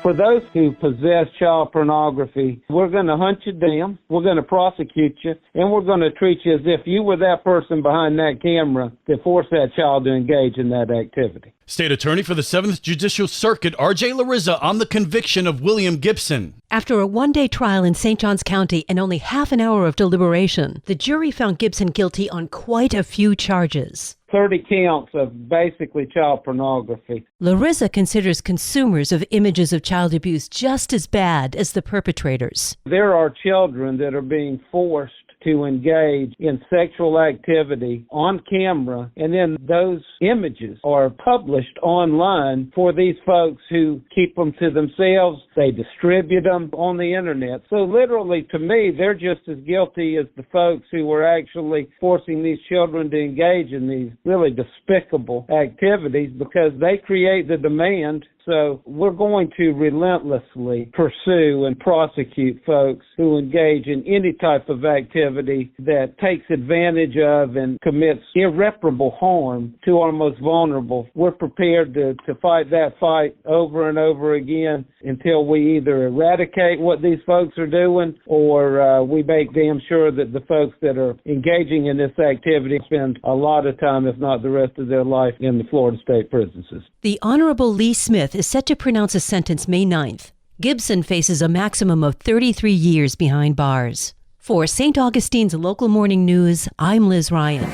For those who possess child pornography, we're going to hunt you down, we're going to prosecute you, and we're going to treat you as if you were that person behind that camera that forced that child to engage in that activity. State Attorney for the 7th Judicial Circuit, R.J. Larissa, on the conviction of William Gibson. After a one-day trial in St. Johns County and only half an hour of deliberation, the jury found Gibson guilty on quite a few charges. 30 counts of basically child pornography. Larissa considers consumers of images of child abuse just as bad as the perpetrators. There are children that are being forced to engage in sexual activity on camera, and then those images are published online for these folks who keep them to themselves. They distribute them on the internet. So literally, to me, they're just as guilty as the folks who were actually forcing these children to engage in these really despicable activities, because they create the demand. So we're going to relentlessly pursue and prosecute folks who engage in any type of activity that takes advantage of and commits irreparable harm to our most vulnerable. We're prepared to fight that fight over and over again until we either eradicate what these folks are doing or we make damn sure that the folks that are engaging in this activity spend a lot of time, if not the rest of their life, in the Florida State Prison System. The Honorable Lee Smith is set to pronounce a sentence May 9th. Gibson faces a maximum of 33 years behind bars. For St. Augustine's Local Morning News, I'm Liz Ryan.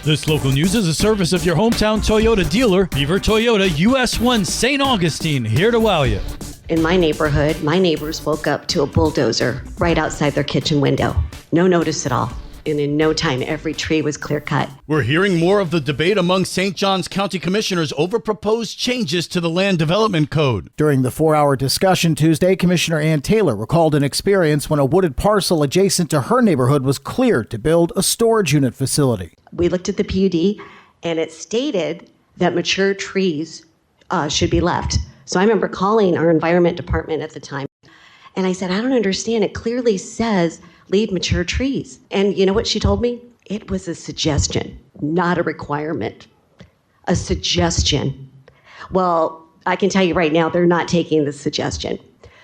This local news is a service of your hometown Toyota dealer, Beaver Toyota, US 1 St. Augustine, here to wow you. In my neighborhood, my neighbors woke up to a bulldozer right outside their kitchen window. No notice at all. And in no time, every tree was clear cut. We're hearing more of the debate among St. Johns County commissioners over proposed changes to the Land Development Code. During the 4-hour discussion Tuesday, Commissioner Ann Taylor recalled an experience when a wooded parcel adjacent to her neighborhood was cleared to build a storage unit facility. We looked at the PUD, and it stated that mature trees should be left. So I remember calling our environment department at the time, and I said, I don't understand. It clearly says leave mature trees. And you know what she told me? It was a suggestion, not a requirement. A suggestion. Well, I can tell you right now, they're not taking the suggestion.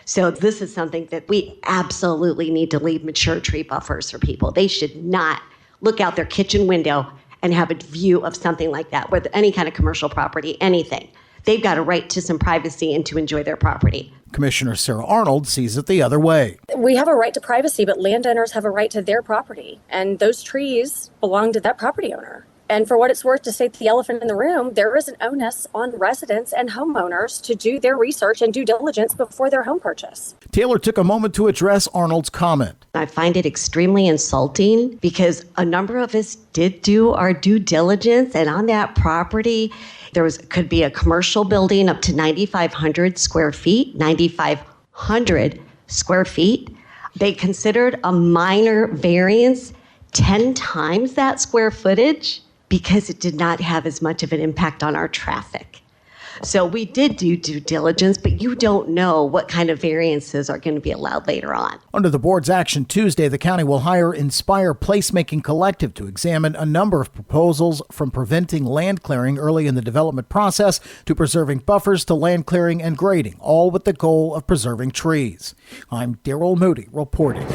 So this is something that we absolutely need to leave mature tree buffers for people. They should not look out their kitchen window and have a view of something like that, with any kind of commercial property, anything. They've got a right to some privacy and to enjoy their property. Commissioner Sarah Arnold sees it the other way. We have a right to privacy, but landowners have a right to their property, and those trees belong to that property owner. And for what it's worth, to state the elephant in the room, there is an onus on residents and homeowners to do their research and due diligence before their home purchase. Taylor took a moment to address Arnold's comment. I find it extremely insulting because a number of us did do our due diligence, and on that property, could be a commercial building up to 9,500 square feet, 9,500 square feet. They considered a minor variance 10 times that square footage because it did not have as much of an impact on our traffic. So we did do due diligence, but you don't know what kind of variances are going to be allowed later on. Under the board's action Tuesday, the county will hire Inspire Placemaking Collective to examine a number of proposals, from preventing land clearing early in the development process to preserving buffers to land clearing and grading, all with the goal of preserving trees. I'm Daryl Moody reporting.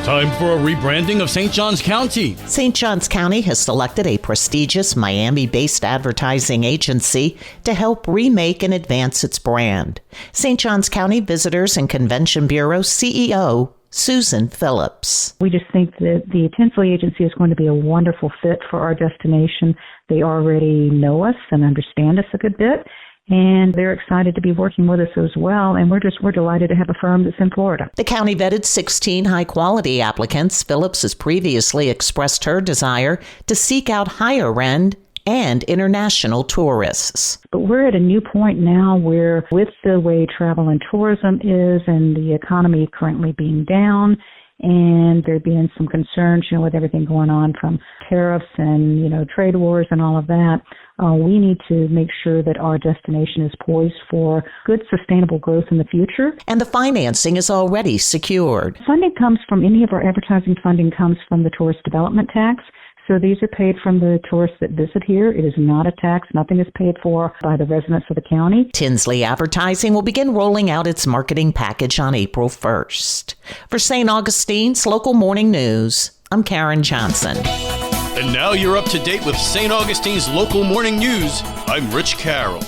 Time for a rebranding of St. Johns County. St. Johns County has selected a prestigious Miami-based advertising agency to help remake and advance its brand. St. Johns County Visitors and Convention Bureau CEO Susan Phillips. We just think that the Tinsley Agency is going to be a wonderful fit for our destination. They already know us and understand us a good bit, and they're excited to be working with us as well. And we're delighted to have a firm that's in Florida. The county vetted 16 high-quality applicants. Phillips has previously expressed her desire to seek out higher-end and international tourists. But we're at a new point now where, with the way travel and tourism is and the economy currently being down, and there being some concerns, with everything going on from tariffs and, trade wars and all of that, we need to make sure that our destination is poised for good, sustainable growth in the future. And the financing is already secured. Funding comes from, any of our advertising funding comes from the tourist development tax. So these are paid from the tourists that visit here. It is not a tax. Nothing is paid for by the residents of the county. Tinsley Advertising will begin rolling out its marketing package on April 1st. For St. Augustine's Local Morning News, I'm Karen Johnson. And now you're up to date with St. Augustine's Local Morning News. I'm Rich Carroll.